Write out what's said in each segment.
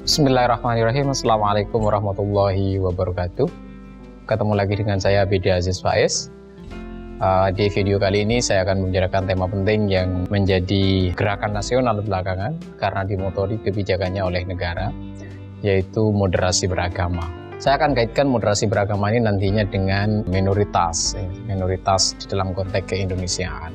Bismillahirrahmanirrahim. Assalamualaikum warahmatullahi wabarakatuh. Ketemu lagi dengan saya Bidi Aziz Faiz. Di video kali ini saya akan membicarakan tema penting yang menjadi gerakan nasional belakangan karena dimotori kebijakannya oleh negara, yaitu moderasi beragama. Saya akan kaitkan moderasi beragama ini nantinya dengan minoritas di dalam konteks keindonesiaan.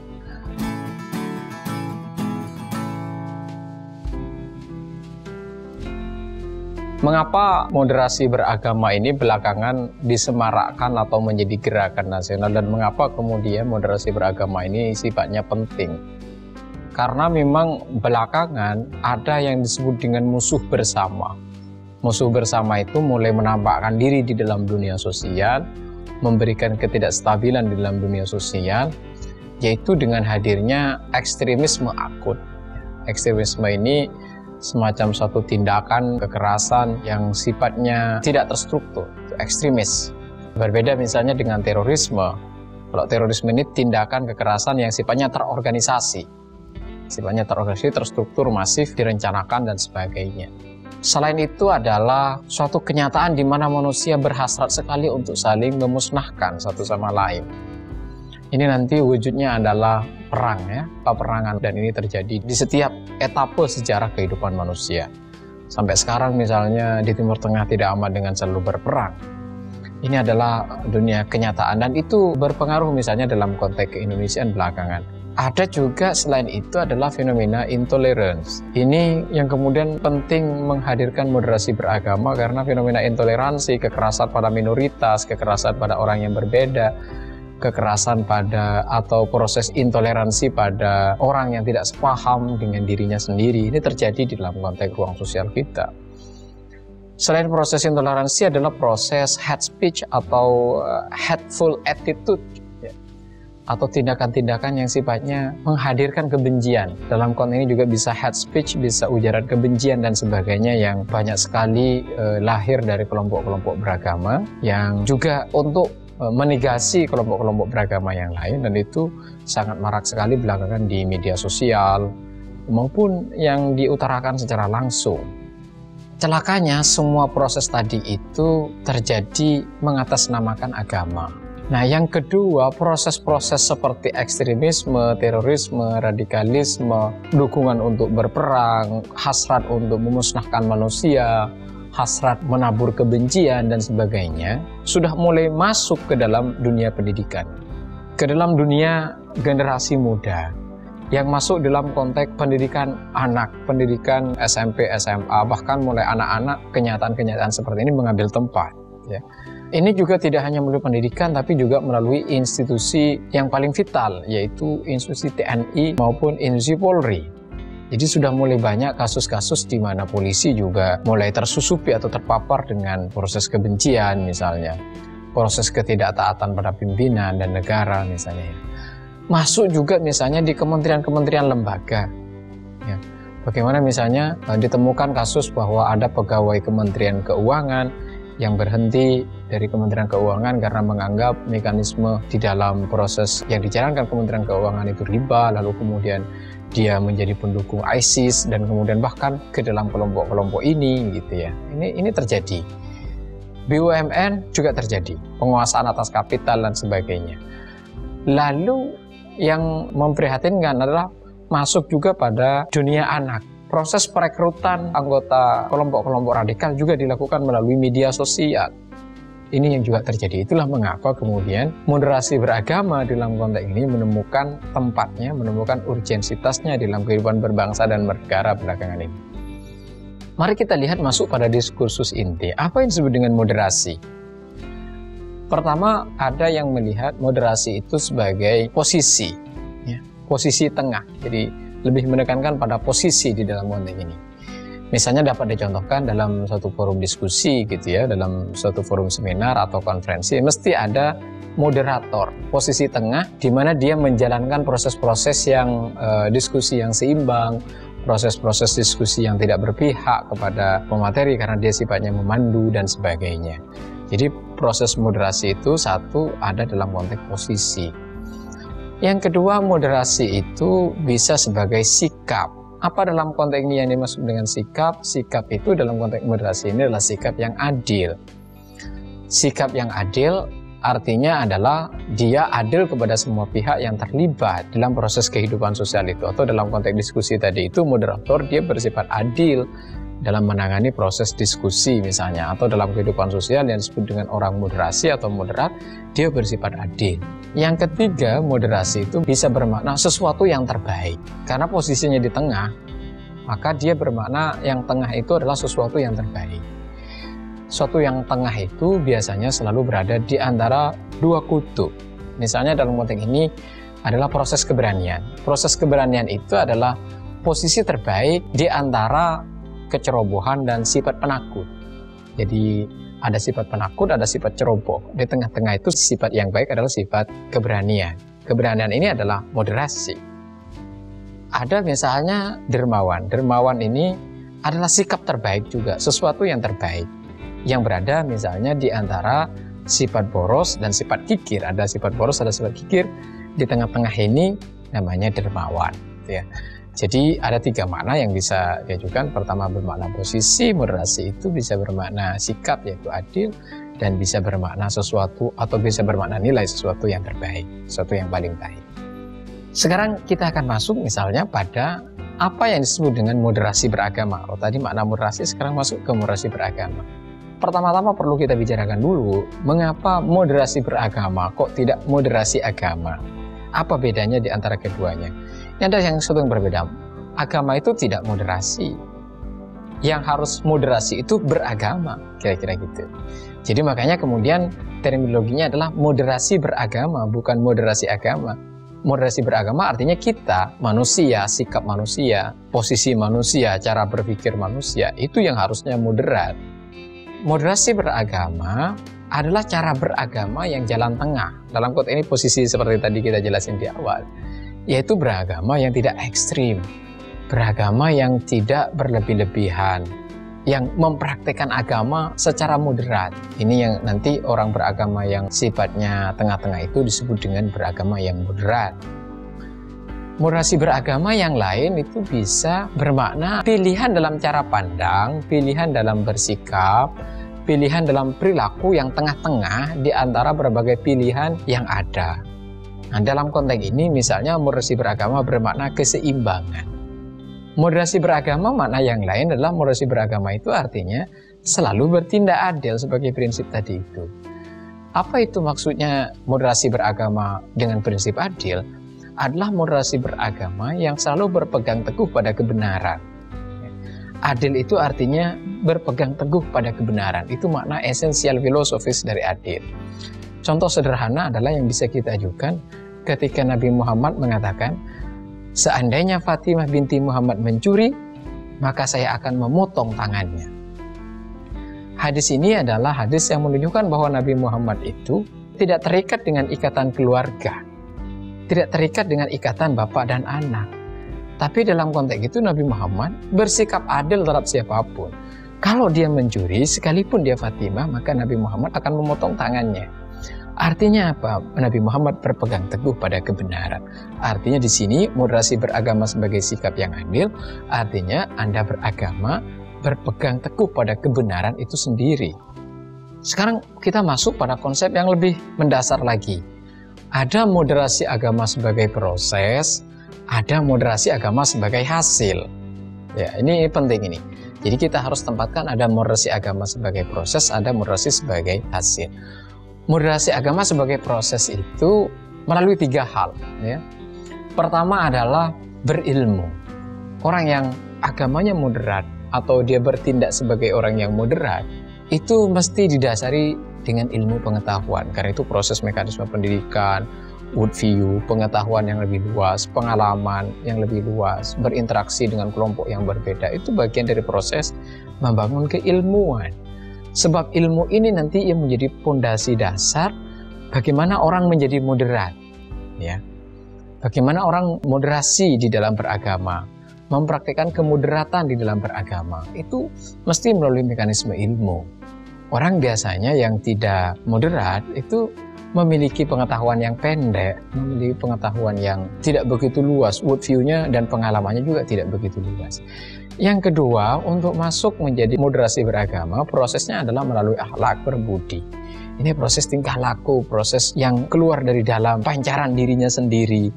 Mengapa moderasi beragama ini belakangan disemarakkan atau menjadi gerakan nasional, dan mengapa kemudian moderasi beragama ini sifatnya penting? Karena memang belakangan ada yang disebut dengan musuh bersama. Musuh bersama itu mulai menampakkan diri di dalam dunia sosial, memberikan ketidakstabilan di dalam dunia sosial, yaitu dengan hadirnya ekstremisme akut. Ekstremisme ini semacam suatu tindakan kekerasan yang sifatnya tidak terstruktur, ekstremis. Berbeda misalnya dengan terorisme. Kalau terorisme ini tindakan kekerasan yang sifatnya terorganisasi. Terstruktur, masif, direncanakan, dan sebagainya. Selain itu adalah suatu kenyataan di mana manusia berhasrat sekali untuk saling memusnahkan satu sama lain. Ini nanti wujudnya adalah perang, peperangan, dan ini terjadi di setiap etape sejarah kehidupan manusia. Sampai sekarang misalnya di Timur Tengah tidak aman dengan selalu berperang. Ini adalah dunia kenyataan, dan itu berpengaruh misalnya dalam konteks keindonesiaan belakangan. Ada juga selain itu adalah fenomena intolerance. Ini yang kemudian penting menghadirkan moderasi beragama, karena fenomena intoleransi, kekerasan pada minoritas, kekerasan pada orang yang berbeda, kekerasan pada atau proses intoleransi pada orang yang tidak sepaham dengan dirinya sendiri, ini terjadi di dalam konteks ruang sosial kita. Selain proses intoleransi adalah proses hate speech atau hateful attitude, atau tindakan-tindakan yang sifatnya menghadirkan kebencian. Dalam konteks ini juga bisa hate speech, bisa ujaran kebencian dan sebagainya, yang banyak sekali lahir dari kelompok-kelompok beragama yang juga untuk menegasi kelompok-kelompok beragama yang lain, dan itu sangat marak sekali belakangan di media sosial maupun yang diutarakan secara langsung. Celakanya semua proses tadi itu terjadi mengatasnamakan agama. Nah, yang kedua, proses-proses seperti ekstremisme, terorisme, radikalisme, dukungan untuk berperang, hasrat untuk memusnahkan manusia, hasrat menabur kebencian dan sebagainya, sudah mulai masuk ke dalam dunia pendidikan, ke dalam dunia generasi muda, yang masuk dalam konteks pendidikan anak, pendidikan SMP, SMA, bahkan mulai anak-anak, kenyataan-kenyataan seperti ini mengambil tempat. Ini juga tidak hanya melalui pendidikan, tapi juga melalui institusi yang paling vital, yaitu institusi TNI maupun institusi Polri. Jadi sudah mulai banyak kasus-kasus di mana polisi juga mulai tersusupi atau terpapar dengan proses kebencian misalnya, proses ketidaktaatan pada pimpinan dan negara misalnya. Masuk juga misalnya di kementerian-kementerian lembaga. Bagaimana misalnya ditemukan kasus bahwa ada pegawai Kementerian Keuangan yang berhenti dari Kementerian Keuangan karena menganggap mekanisme di dalam proses yang dijalankan Kementerian Keuangan itu riba, lalu kemudian dia menjadi pendukung ISIS dan kemudian bahkan ke dalam kelompok-kelompok ini gitu ya. Ini terjadi. BUMN juga terjadi, penguasaan atas kapital dan sebagainya. Lalu yang memprihatinkan adalah masuk juga pada dunia anak. Proses perekrutan anggota kelompok-kelompok radikal juga dilakukan melalui media sosial. Ini yang juga terjadi. Itulah mengapa kemudian moderasi beragama dalam konteks ini menemukan tempatnya, menemukan urgensitasnya dalam kehidupan berbangsa dan bernegara belakangan ini. Mari kita lihat masuk pada diskursus inti. Apa yang disebut dengan moderasi? Pertama, ada yang melihat moderasi itu sebagai posisi, posisi tengah. Jadi lebih menekankan pada posisi di dalam konteks ini. Misalnya dapat dicontohkan dalam suatu forum diskusi gitu ya, dalam suatu forum seminar atau konferensi, mesti ada moderator, posisi tengah, di mana dia menjalankan proses-proses yang diskusi yang seimbang, proses-proses diskusi yang tidak berpihak kepada pemateri karena dia sifatnya memandu dan sebagainya. Jadi proses moderasi itu satu ada dalam konteks posisi. Yang kedua, moderasi itu bisa sebagai sikap. Apa dalam konteks ini yang dimaksud dengan sikap? Sikap itu dalam konteks moderasi ini adalah sikap yang adil. Sikap yang adil artinya adalah dia adil kepada semua pihak yang terlibat dalam proses kehidupan sosial itu. Atau dalam konteks diskusi tadi itu, moderator dia bersifat adil dalam menangani proses diskusi misalnya. Atau dalam kehidupan sosial yang disebut dengan orang moderasi atau moderat, dia bersifat adil. Yang ketiga, moderasi itu bisa bermakna sesuatu yang terbaik. Karena posisinya di tengah, maka dia bermakna yang tengah itu adalah sesuatu yang terbaik. Suatu yang tengah itu biasanya selalu berada di antara dua kutub. Misalnya dalam konteks ini adalah proses keberanian. Proses keberanian itu adalah posisi terbaik di antara kecerobohan dan sifat penakut. Jadi ada sifat penakut, ada sifat ceroboh. Di tengah-tengah itu sifat yang baik adalah sifat keberanian. Keberanian ini adalah moderasi. Ada misalnya dermawan. Dermawan ini adalah sikap terbaik juga, sesuatu yang terbaik, yang berada misalnya di antara sifat boros dan sifat kikir. Ada sifat boros, ada sifat kikir. Di tengah-tengah ini namanya dermawan, ya. Jadi ada tiga makna yang bisa diajukan. Pertama bermakna posisi, moderasi itu bisa bermakna sikap yaitu adil, dan bisa bermakna sesuatu atau bisa bermakna nilai sesuatu yang terbaik, sesuatu yang paling baik. Sekarang kita akan masuk misalnya pada apa yang disebut dengan moderasi beragama. Oh, tadi makna moderasi, sekarang masuk ke moderasi beragama. Pertama-tama perlu kita bicarakan dulu, mengapa moderasi beragama kok tidak moderasi agama? Apa bedanya di antara keduanya? Ini ada yang sesuatu yang berbeda. Agama itu tidak moderasi. Yang harus moderasi itu beragama, kira-kira gitu. Jadi makanya kemudian terminologinya adalah moderasi beragama, bukan moderasi agama. Moderasi beragama artinya kita, manusia, sikap manusia, posisi manusia, cara berpikir manusia, itu yang harusnya moderat. Moderasi beragama adalah cara beragama yang jalan tengah. Dalam konteks ini posisi seperti tadi kita jelasin di awal, yaitu beragama yang tidak ekstrim, beragama yang tidak berlebih-lebihan, yang mempraktikkan agama secara moderat. Ini yang nanti orang beragama yang sifatnya tengah-tengah itu disebut dengan beragama yang moderat. Moderasi beragama yang lain itu bisa bermakna pilihan dalam cara pandang, pilihan dalam bersikap, pilihan dalam perilaku yang tengah-tengah di antara berbagai pilihan yang ada. Nah, dalam konteks ini misalnya moderasi beragama bermakna keseimbangan. Moderasi beragama makna yang lain adalah moderasi beragama itu artinya selalu bertindak adil sebagai prinsip tadi itu. Apa itu maksudnya moderasi beragama dengan prinsip adil? Adalah moderasi beragama yang selalu berpegang teguh pada kebenaran. Adil itu artinya berpegang teguh pada kebenaran. Itu makna esensial filosofis dari adil. Contoh sederhana adalah yang bisa kita ajukan ketika Nabi Muhammad mengatakan, seandainya Fatimah binti Muhammad mencuri, maka saya akan memotong tangannya. Hadis ini adalah hadis yang menunjukkan bahwa Nabi Muhammad itu tidak terikat dengan ikatan keluarga, tidak terikat dengan ikatan bapak dan anak. Tapi dalam konteks itu Nabi Muhammad bersikap adil terhadap siapapun. Kalau dia mencuri, sekalipun dia Fatimah, maka Nabi Muhammad akan memotong tangannya. Artinya apa? Nabi Muhammad berpegang teguh pada kebenaran. Artinya di sini moderasi beragama sebagai sikap yang adil, artinya Anda beragama berpegang teguh pada kebenaran itu sendiri. Sekarang kita masuk pada konsep yang lebih mendasar lagi. Ada moderasi agama sebagai proses, ada moderasi agama sebagai hasil. Ya, ini penting ini. Jadi kita harus tempatkan ada moderasi agama sebagai proses, ada moderasi sebagai hasil. Moderasi agama sebagai proses itu melalui tiga hal. Ya. Pertama adalah berilmu. Orang yang agamanya moderat atau dia bertindak sebagai orang yang moderat itu mesti didasari dengan ilmu pengetahuan. Karena itu proses mekanisme pendidikan, worldview, pengetahuan yang lebih luas, pengalaman yang lebih luas, berinteraksi dengan kelompok yang berbeda, itu bagian dari proses membangun keilmuan. Sebab ilmu ini nanti yang menjadi fondasi dasar bagaimana orang menjadi moderat, ya. Bagaimana orang moderasi di dalam beragama, mempraktikkan kemoderatan di dalam beragama, itu mesti melalui mekanisme ilmu. Orang biasanya yang tidak moderat itu memiliki pengetahuan yang pendek, memiliki pengetahuan yang tidak begitu luas, world view-nya dan pengalamannya juga tidak begitu luas. Yang kedua, untuk masuk menjadi moderasi beragama, prosesnya adalah melalui akhlak berbudi. Ini proses tingkah laku, proses yang keluar dari dalam pancaran dirinya sendiri,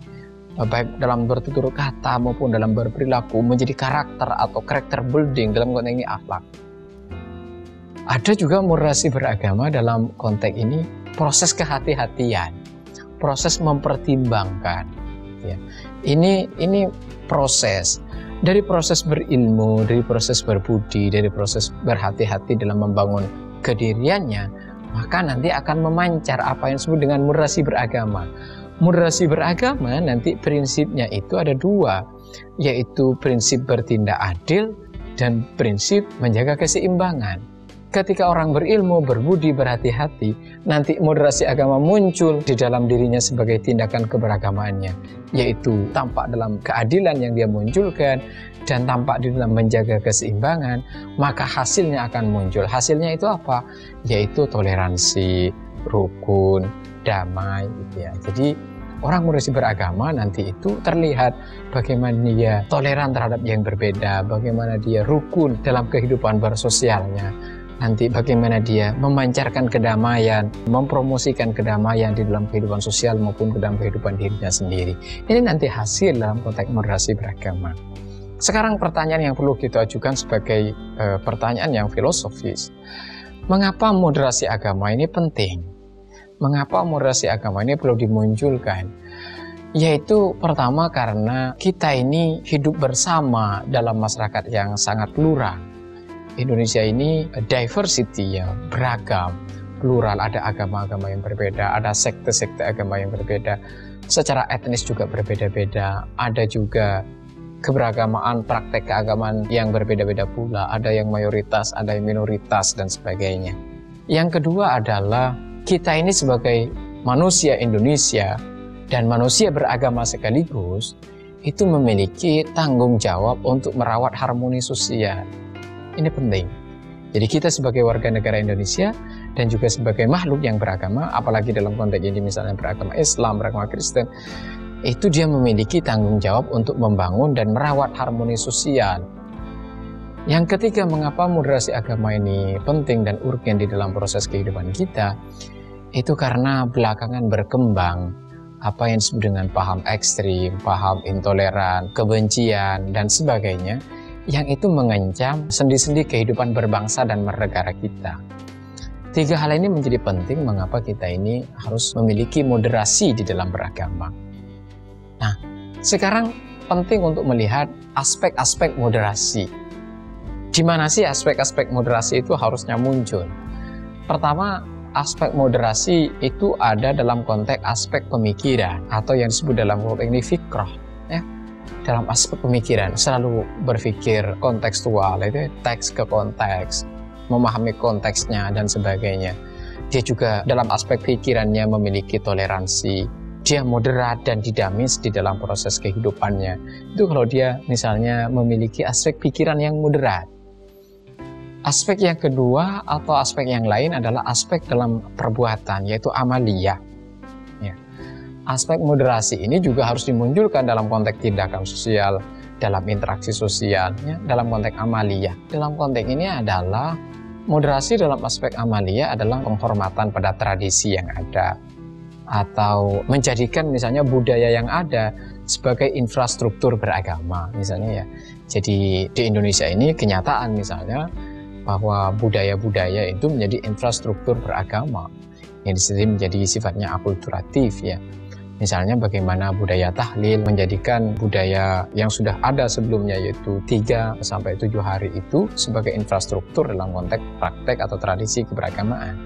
baik dalam bertutur kata maupun dalam berperilaku, menjadi karakter atau character building dalam konteks ini akhlak. Ada juga moderasi beragama dalam konteks ini proses kehati-hatian, proses mempertimbangkan. Ya. Ini proses dari proses berilmu, dari proses berbudi, dari proses berhati-hati dalam membangun kediriannya, maka nanti akan memancar apa yang disebut dengan moderasi beragama. Moderasi beragama nanti prinsipnya itu ada dua, yaitu prinsip bertindak adil dan prinsip menjaga keseimbangan. Ketika orang berilmu, berbudi, berhati-hati, nanti moderasi agama muncul di dalam dirinya sebagai tindakan keberagamaannya, yaitu tampak dalam keadilan yang dia munculkan dan tampak di dalam menjaga keseimbangan, maka hasilnya akan muncul. Hasilnya itu apa? Yaitu toleransi, rukun, damai, gitu ya. Jadi orang moderasi beragama nanti itu terlihat bagaimana dia toleran terhadap yang berbeda, bagaimana dia rukun dalam kehidupan bersosialnya, nanti bagaimana dia memancarkan kedamaian, mempromosikan kedamaian di dalam kehidupan sosial maupun ke dalam kehidupan dirinya sendiri. Ini nanti hasil dalam konteks moderasi beragama. Sekarang pertanyaan yang perlu kita ajukan sebagai pertanyaan yang filosofis. Mengapa moderasi agama ini penting? Mengapa moderasi agama ini perlu dimunculkan? Yaitu pertama karena kita ini hidup bersama dalam masyarakat yang sangat plural. Indonesia ini diversity ya, beragam, plural, ada agama-agama yang berbeda, ada sekte-sekte agama yang berbeda, secara etnis juga berbeda-beda, ada juga keberagamaan praktek keagamaan yang berbeda-beda pula, ada yang mayoritas, ada yang minoritas dan sebagainya. Yang kedua adalah kita ini sebagai manusia Indonesia dan manusia beragama sekaligus itu memiliki tanggung jawab untuk merawat harmoni sosial. Ini penting. Jadi kita sebagai warga negara Indonesia dan juga sebagai makhluk yang beragama, apalagi dalam konteks ini misalnya beragama Islam, beragama Kristen, itu dia memiliki tanggung jawab untuk membangun dan merawat harmoni sosial. Yang ketiga, mengapa moderasi agama ini penting dan urgen di dalam proses kehidupan kita, itu karena belakangan berkembang apa yang disebut dengan paham ekstrim, paham intoleran, kebencian, dan sebagainya, yang itu mengancam sendi-sendi kehidupan berbangsa dan bernegara kita. Tiga hal ini menjadi penting mengapa kita ini harus memiliki moderasi di dalam beragama. Nah, sekarang penting untuk melihat aspek-aspek moderasi. Di mana sih aspek-aspek moderasi itu harusnya muncul? Pertama, aspek moderasi itu ada dalam konteks aspek pemikiran atau yang disebut dalam konteks ini fikrah, ya. Dalam aspek pemikiran selalu berpikir kontekstual, itu teks ke konteks, memahami konteksnya dan sebagainya. Dia juga dalam aspek pikirannya memiliki toleransi, dia moderat dan dinamis di dalam proses kehidupannya. Itu kalau dia misalnya memiliki aspek pikiran yang moderat. Aspek yang kedua atau aspek yang lain adalah aspek dalam perbuatan, yaitu amaliyah. Aspek moderasi ini juga harus dimunculkan dalam konteks tindakan sosial, dalam interaksi sosial, ya, dalam konteks amaliyah. Dalam konteks ini adalah moderasi dalam aspek amaliyah adalah penghormatan pada tradisi yang ada, atau menjadikan misalnya budaya yang ada sebagai infrastruktur beragama, misalnya ya. Jadi di Indonesia ini kenyataan misalnya bahwa budaya-budaya itu menjadi infrastruktur beragama yang disebut menjadi sifatnya akulturatif ya. Misalnya bagaimana budaya tahlil menjadikan budaya yang sudah ada sebelumnya yaitu 3 sampai 7 hari itu sebagai infrastruktur dalam konteks praktek atau tradisi keberagamaan.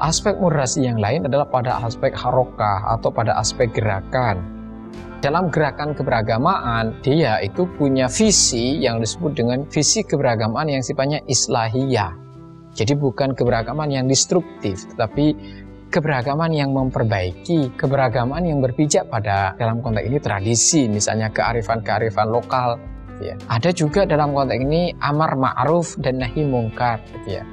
Aspek moderasi yang lain adalah pada aspek harokah atau pada aspek gerakan. Dalam gerakan keberagamaan, dia itu punya visi yang disebut dengan visi keberagamaan yang sifatnya islahiyah. Jadi bukan keberagaman yang destruktif, tetapi keberagaman yang memperbaiki, keberagaman yang berpijak pada dalam konteks ini tradisi, misalnya kearifan-kearifan lokal. Ya. Ada juga dalam konteks ini amar ma'ruf dan nahi mungkar. Ya.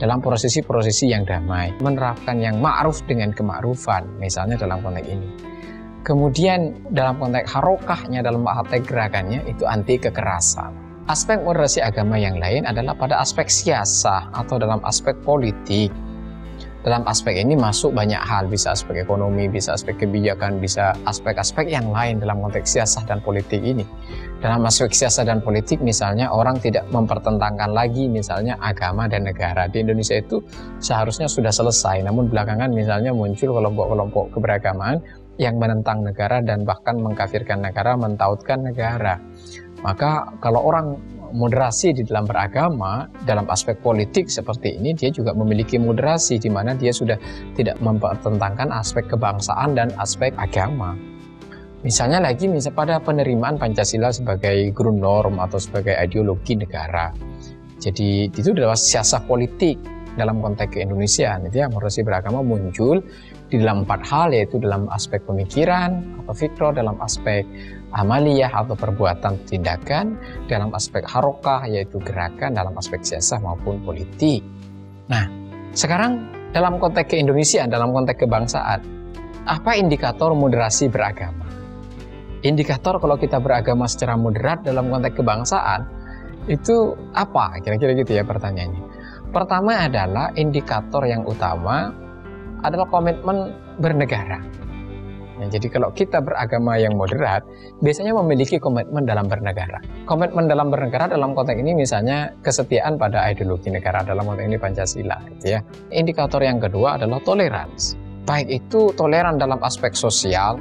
dalam prosesi-prosesi yang damai, menerapkan yang ma'ruf dengan kema'rufan, misalnya dalam konteks ini. Kemudian dalam konteks harokahnya, dalam konteks gerakannya, itu anti kekerasan. Aspek moderasi agama yang lain adalah pada aspek siasah atau dalam aspek politik. Dalam aspek ini masuk banyak hal, bisa aspek ekonomi, bisa aspek kebijakan, bisa aspek-aspek yang lain dalam konteks siasah dan politik ini. Dalam aspek siasah dan politik misalnya orang tidak mempertentangkan lagi misalnya agama dan negara. Di Indonesia itu seharusnya sudah selesai, namun belakangan misalnya muncul kelompok-kelompok keberagamaan yang menentang negara dan bahkan mengkafirkan negara, mentautkan negara. Maka kalau orang moderasi di dalam beragama, dalam aspek politik seperti ini, dia juga memiliki moderasi di mana dia sudah tidak mempertentangkan aspek kebangsaan dan aspek agama. Misalnya pada penerimaan Pancasila sebagai grundnorm atau sebagai ideologi negara. Jadi itu adalah siasat politik dalam konteks keindonesiaan. Itu yang moderasi beragama muncul di dalam 4 hal, yaitu dalam aspek pemikiran atau fikro, dalam aspek amaliyah atau perbuatan tindakan, dalam aspek harokah yaitu gerakan, dalam aspek siasah maupun politik. Nah, sekarang dalam konteks keindonesiaan, dalam konteks kebangsaan, apa indikator moderasi beragama? Indikator kalau kita beragama secara moderat dalam konteks kebangsaan itu apa? Kira-kira gitu ya pertanyaannya. Pertama adalah indikator yang utama adalah komitmen bernegara. Ya, jadi kalau kita beragama yang moderat, biasanya memiliki komitmen dalam bernegara. Komitmen dalam bernegara dalam konteks ini misalnya kesetiaan pada ideologi negara, dalam konteks ini Pancasila. Gitu ya. Indikator yang kedua adalah toleransi. Baik itu toleran dalam aspek sosial.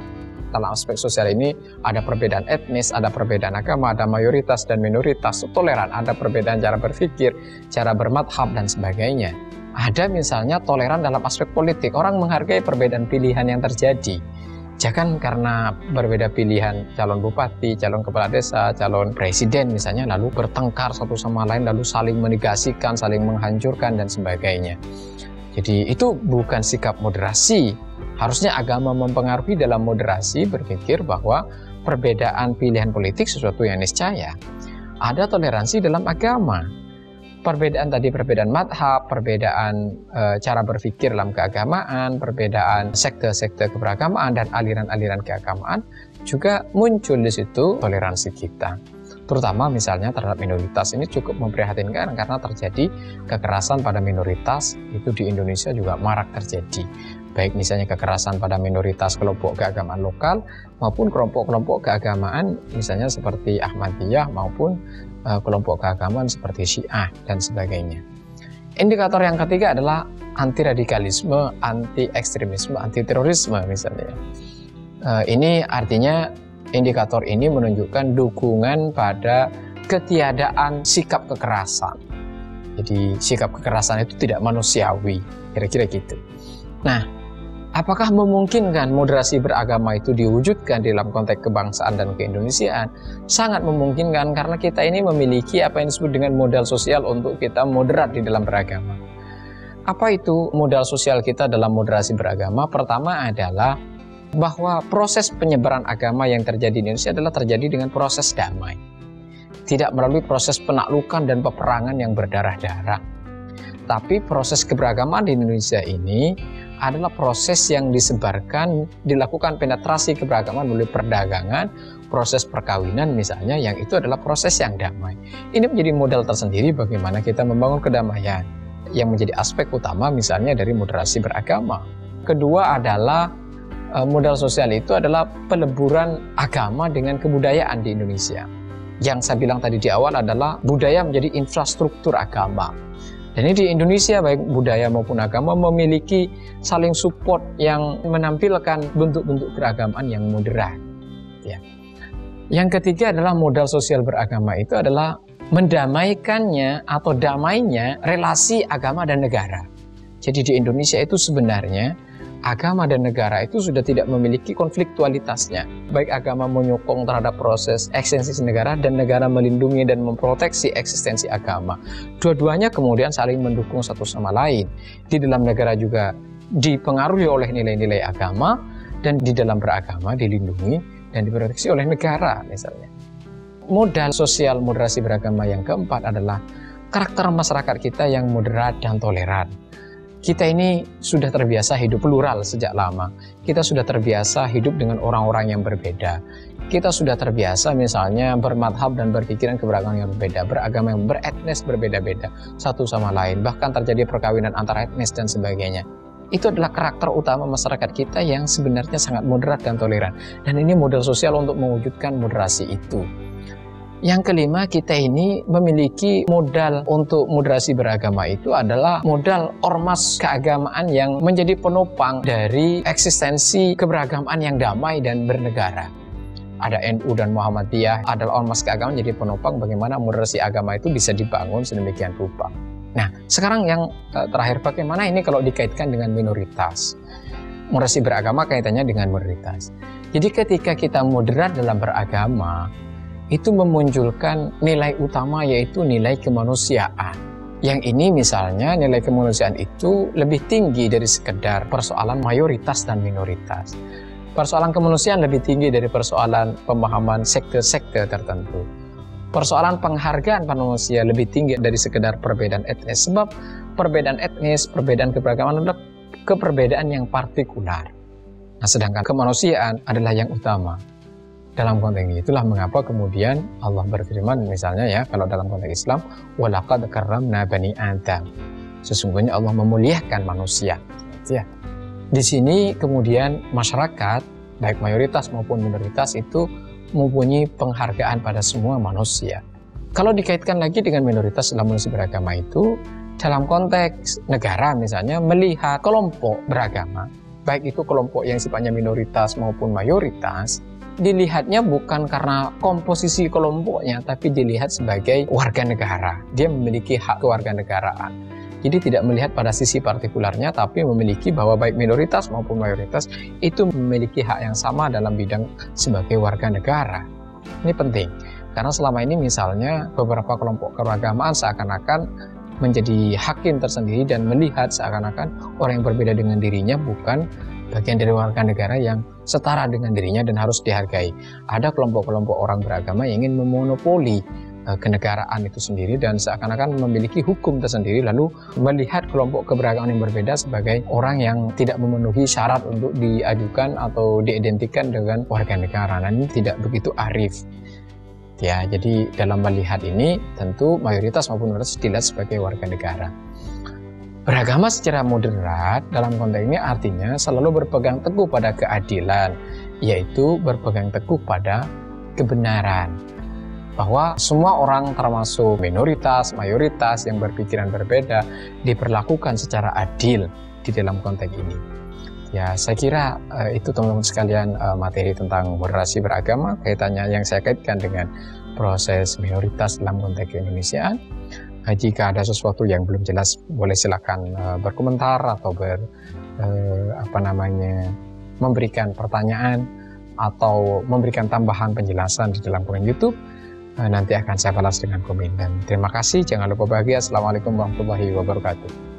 Dalam aspek sosial ini ada perbedaan etnis, ada perbedaan agama, ada mayoritas dan minoritas. Toleran, ada perbedaan cara berpikir, cara bermadhab dan sebagainya. Ada misalnya toleran dalam aspek politik. Orang menghargai perbedaan pilihan yang terjadi. Jangan karena berbeda pilihan calon bupati, calon kepala desa, calon presiden misalnya, lalu bertengkar satu sama lain, lalu saling menegasikan, saling menghancurkan dan sebagainya. Jadi itu bukan sikap moderasi. Harusnya agama mempengaruhi dalam moderasi, berpikir bahwa perbedaan pilihan politik sesuatu yang niscaya. Ada toleransi dalam agama. Perbedaan madhab, perbedaan cara berpikir dalam keagamaan, perbedaan sekte-sekte keberagamaan dan aliran-aliran keagamaan juga muncul di situ toleransi kita. Terutama misalnya terhadap minoritas, ini cukup memprihatinkan karena terjadi kekerasan pada minoritas, itu di Indonesia juga marak terjadi. Baik misalnya kekerasan pada minoritas kelompok keagamaan lokal maupun kelompok-kelompok keagamaan misalnya seperti Ahmadiyah maupun kelompok keagamaan seperti Syiah dan sebagainya. Indikator yang ketiga adalah anti radikalisme, anti ekstremisme, anti terorisme misalnya. Ini artinya indikator ini menunjukkan dukungan pada ketiadaan sikap kekerasan. Jadi sikap kekerasan itu tidak manusiawi, kira-kira gitu. Nah, apakah memungkinkan moderasi beragama itu diwujudkan dalam konteks kebangsaan dan keindonesiaan? Sangat memungkinkan karena kita ini memiliki apa yang disebut dengan modal sosial untuk kita moderat di dalam beragama. Apa itu modal sosial kita dalam moderasi beragama? Pertama adalah bahwa proses penyebaran agama yang terjadi di Indonesia adalah terjadi dengan proses damai. Tidak melalui proses penaklukan dan peperangan yang berdarah-darah. Tapi proses keberagaman di Indonesia ini adalah proses yang dilakukan penetrasi keberagaman melalui perdagangan, proses perkawinan misalnya, yang itu adalah proses yang damai. Ini menjadi modal tersendiri bagaimana kita membangun kedamaian, yang menjadi aspek utama misalnya dari moderasi beragama. Kedua adalah modal sosial itu adalah peleburan agama dengan kebudayaan di Indonesia. Yang saya bilang tadi di awal adalah budaya menjadi infrastruktur agama. Dan ini di Indonesia baik budaya maupun agama memiliki saling support yang menampilkan bentuk-bentuk keragaman yang moderat. Ya. Yang ketiga adalah modal sosial beragama itu adalah mendamaikannya atau damainya relasi agama dan negara. Jadi di Indonesia itu sebenarnya agama dan negara itu sudah tidak memiliki konfliktualitasnya. Baik agama menyokong terhadap proses eksistensi negara dan negara melindungi dan memproteksi eksistensi agama. Dua-duanya kemudian saling mendukung satu sama lain. Di dalam negara juga dipengaruhi oleh nilai-nilai agama dan di dalam beragama dilindungi dan diproteksi oleh negara misalnya. Modal sosial moderasi beragama yang keempat adalah karakter masyarakat kita yang moderat dan toleran. Kita ini sudah terbiasa hidup plural sejak lama. Kita sudah terbiasa hidup dengan orang-orang yang berbeda. Kita sudah terbiasa misalnya bermadhab dan berpikiran keberagaman yang berbeda, beragama yang beretnis berbeda-beda satu sama lain. Bahkan terjadi perkawinan antar etnis dan sebagainya. Itu adalah karakter utama masyarakat kita yang sebenarnya sangat moderat dan toleran. Dan ini model sosial untuk mewujudkan moderasi itu. Yang kelima, kita ini memiliki modal untuk moderasi beragama itu adalah modal ormas keagamaan yang menjadi penopang dari eksistensi keberagamaan yang damai dan bernegara. Ada NU dan Muhammadiyah adalah ormas keagamaan jadi penopang bagaimana moderasi agama itu bisa dibangun sedemikian rupa. Nah, sekarang yang terakhir, bagaimana ini kalau dikaitkan dengan minoritas? Moderasi beragama kaitannya dengan minoritas. Jadi ketika kita moderat dalam beragama, itu memunculkan nilai utama yaitu nilai kemanusiaan. Yang ini misalnya nilai kemanusiaan itu lebih tinggi dari sekedar persoalan mayoritas dan minoritas. Persoalan kemanusiaan lebih tinggi dari persoalan pemahaman sekte-sekte tertentu. Persoalan penghargaan manusia lebih tinggi dari sekedar perbedaan etnis. Sebab perbedaan etnis, perbedaan keberagaman adalah keperbedaan yang partikular. Nah, sedangkan kemanusiaan adalah yang utama. Dalam konteks ini, itulah mengapa kemudian Allah berfirman misalnya ya, kalau dalam konteks Islam, walaqad karramna bani Adam. Sesungguhnya Allah memuliakan manusia. Ya. Di sini kemudian masyarakat, baik mayoritas maupun minoritas itu mempunyai penghargaan pada semua manusia. Kalau dikaitkan lagi dengan minoritas dalam manusia beragama itu, dalam konteks negara misalnya melihat kelompok beragama, baik itu kelompok yang sifatnya minoritas maupun mayoritas, dilihatnya bukan karena komposisi kelompoknya, tapi dilihat sebagai warga negara. Dia memiliki hak kewarganegaraan. Jadi tidak melihat pada sisi partikularnya, tapi memiliki bahwa baik minoritas maupun mayoritas itu memiliki hak yang sama dalam bidang sebagai warga negara. Ini penting, karena selama ini misalnya beberapa kelompok keagamaan seakan-akan menjadi hakim tersendiri dan melihat seakan-akan orang yang berbeda dengan dirinya bukan bagian dari warga negara yang setara dengan dirinya dan harus dihargai. Ada kelompok-kelompok orang beragama yang ingin memonopoli kenegaraan itu sendiri dan seakan-akan memiliki hukum tersendiri, lalu melihat kelompok keberagaman yang berbeda sebagai orang yang tidak memenuhi syarat untuk diajukan atau diidentikan dengan warga negara. Nah, ini tidak begitu arif. Ya, jadi dalam melihat ini tentu mayoritas maupun minoritas dilihat sebagai warga negara. Beragama secara moderat dalam konteks ini artinya selalu berpegang teguh pada keadilan, yaitu berpegang teguh pada kebenaran. Bahwa semua orang termasuk minoritas, mayoritas yang berpikiran berbeda diperlakukan secara adil di dalam konteks ini. Ya, saya kira itu teman-teman sekalian materi tentang moderasi beragama, kaitannya yang saya kaitkan dengan proses minoritas dalam konteks keindonesiaan. Jika ada sesuatu yang belum jelas, boleh silakan berkomentar atau memberikan pertanyaan atau memberikan tambahan penjelasan di dalam komen YouTube. Nanti akan saya balas dengan komen. Dan terima kasih, jangan lupa bahagia. Assalamualaikum warahmatullahi wabarakatuh.